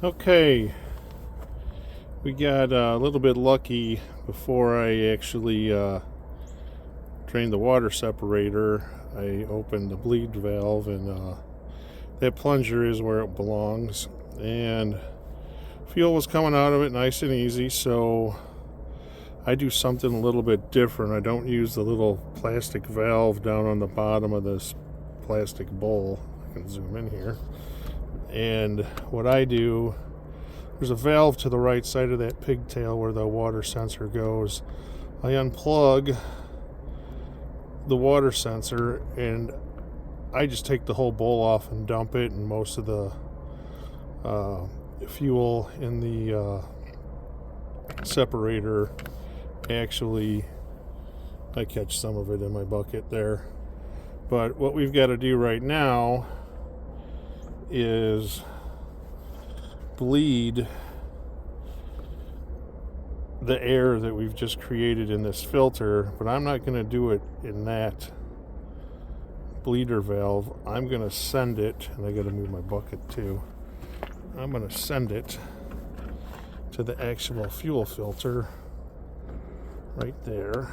Okay, we got a little bit lucky before I actually drained the water separator. I opened the bleed valve, and that plunger is where it belongs, and fuel was coming out of it nice and easy. So I do something a little bit different. I don't use the little plastic valve down on the bottom of this plastic bowl. I can zoom in here. And what I do, there's a valve to the right side of that pigtail where the water sensor goes. I unplug the water sensor and I just take the whole bowl off and dump it, and most of the fuel in the separator, actually I catch some of it in my bucket there. But what we've got to do right now is bleed the air that we've just created in this filter, but I'm not going to do it in that bleeder valve. I'm going to send it, and I got to move my bucket too. I'm going to send it to the actual fuel filter right there.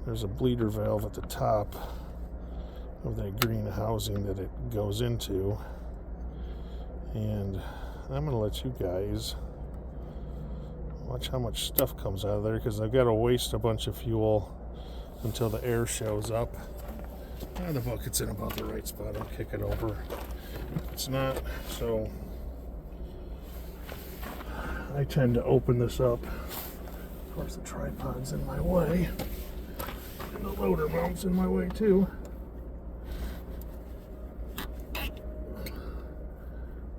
There's a bleeder valve at the top of that green housing that it goes into, and I'm going to let you guys watch how much stuff comes out of there, because I've got to waste a bunch of fuel until the air shows up. The bucket's in about the right spot. I'll kick it over. It's not, so I tend to open this up. Of course, the tripod's in my way, and the loader mount's in my way too.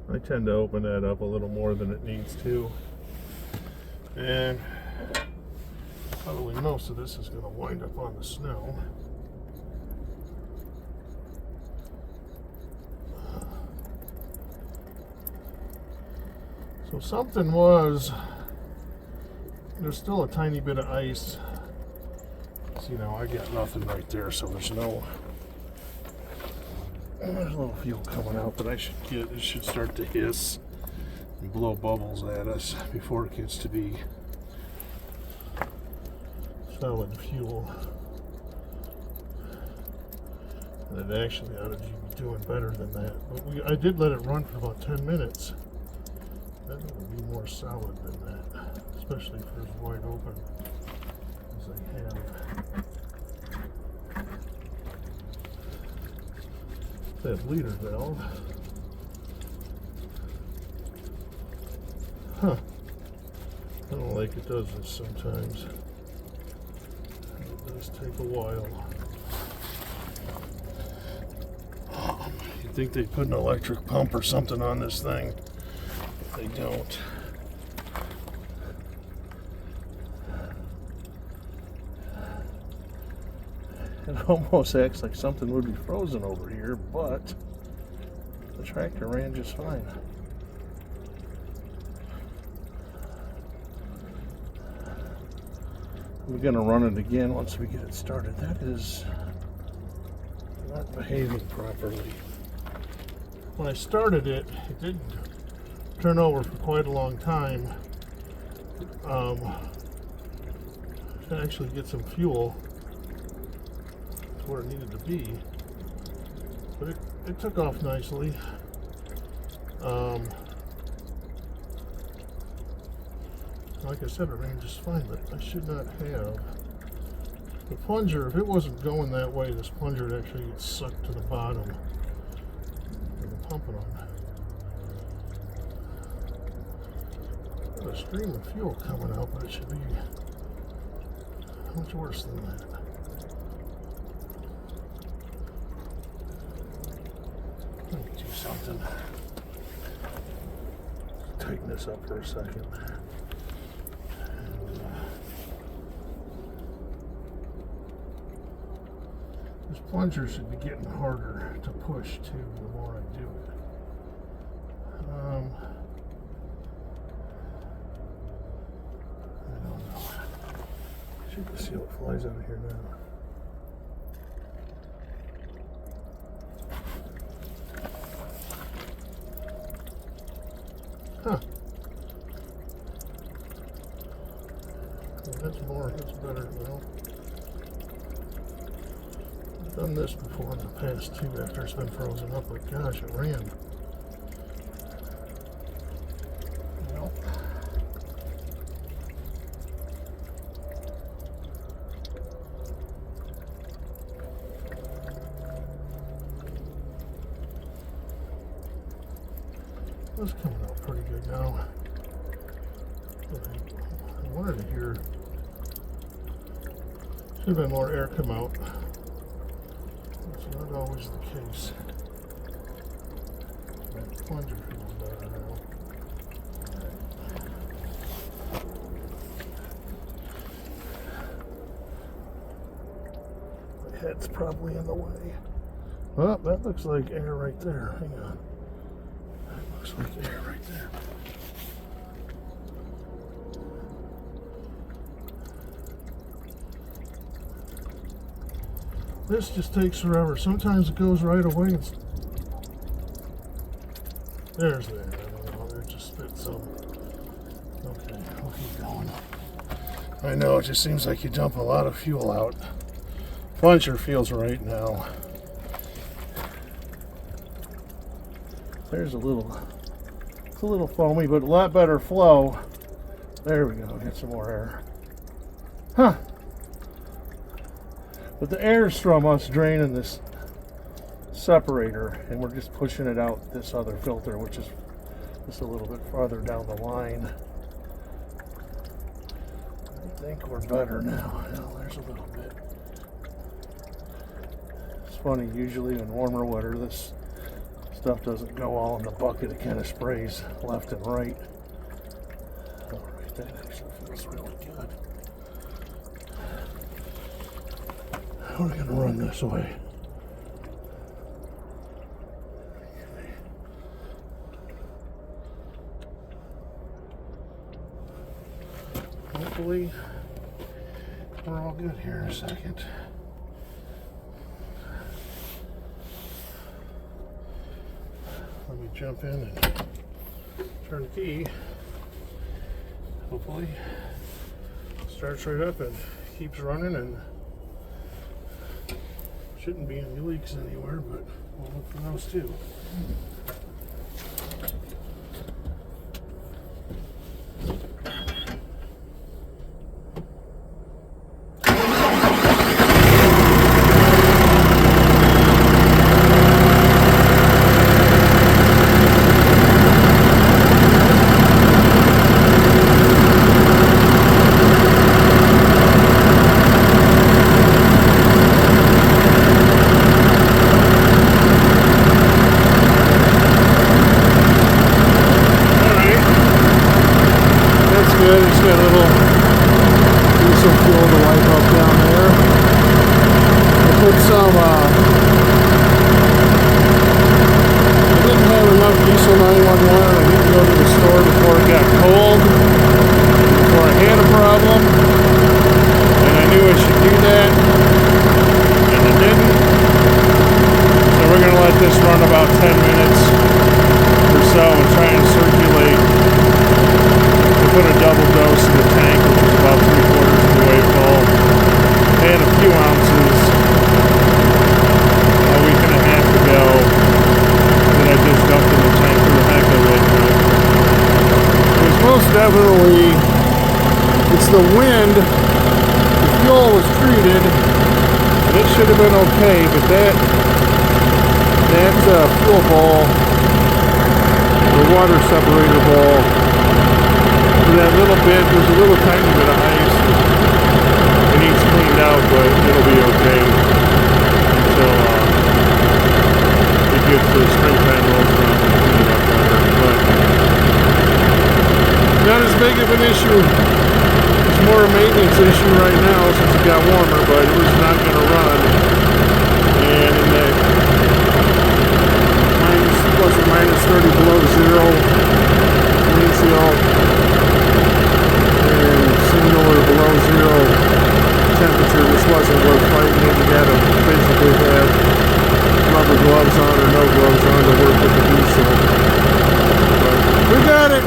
I tend to open that up a little more than it needs to, and probably most of this is going to wind up on the snow. So something was, there's still a tiny bit of ice. So, you know, I got nothing right there, so there's no, there's a little fuel coming out that I should get. It should start to hiss and blow bubbles at us before it gets to be solid fuel. And it actually ought to be doing better than that. But I did let it run for about 10 minutes. That would be more solid than that, especially if it's wide open as I have. That bleeder valve. Huh. I don't like it does this sometimes. It does take a while. You'd think they'd put an electric pump or something on this thing. But they don't. It almost acts like something would be frozen over here, but the tractor ran just fine. We're going to run it again once we get it started. That is not behaving properly. When I started it, it didn't turn over for quite a long time to actually get some fuel where it needed to be, but it took off nicely. Like I said, it ran just fine, but I should not have. The plunger, if it wasn't going that way, this plunger would actually get sucked to the bottom of the pumping on. Got a stream of fuel coming out, but it should be much worse than that. Let me do something. Tighten this up for a second. This plunger should be getting harder to push too the more I do it. I don't know. Should see what flies out of here now. Huh. That's more, that's better. Well, I've done this before in the past too after it's been frozen up, but gosh, it ran. Well, that's coming out pretty good now. I wanted to hear, should have been more air come out. That's not always the case. That plunger feels better now. My head's probably in the way. Well, that looks like air right there. Hang on. That looks like air right there. This just takes forever. Sometimes it goes right away. There's there. I don't know. There just spit some. Okay, we'll keep going. I know, it just seems like you dump a lot of fuel out. Plunger feels right now. There's a little, it's a little foamy, but a lot better flow. There we go. Get some more air. Huh. But the air is from us draining this separator, and we're just pushing it out this other filter, which is just a little bit farther down the line. I think we're better now. Well, there's a little bit. It's funny, usually in warmer weather, this stuff doesn't go all in the bucket. It kind of sprays left and right. All right, that actually feels really good. We're going to run this way. Hopefully, we're all good here in a second. Let me jump in and turn the key. Hopefully, starts right up and keeps running, and shouldn't be any leaks anywhere, but we'll look for those too. It's got a little diesel fuel to wipe up down there. I put some, I didn't have enough diesel 911. I didn't go to the store before it got cold, before I had a problem, and I knew I should do that, and I didn't. So we're going to let this run about 10 minutes or so and try and circulate. Put a double dose in the tank, which is about 3/4 of the way full, and a few ounces, a week and a half ago, that I just dumped in the tank for the heck of it. It was most definitely, it's the wind. The fuel was treated, and it should have been okay, but that fuel bowl, the water separator bowl, that little bit, there's a little tiny bit of ice. It needs cleaned out, but it'll be okay until it gets the spring time rolls around and clean it up better. But not as big of an issue. It's more a maintenance issue right now since it got warmer, but it was not going to run. And in that plus or minus 30 below zero wind chill, and single or below zero temperature, this wasn't worth fighting it. You had to basically have rubber gloves on or no gloves on to work with the diesel. But we got it.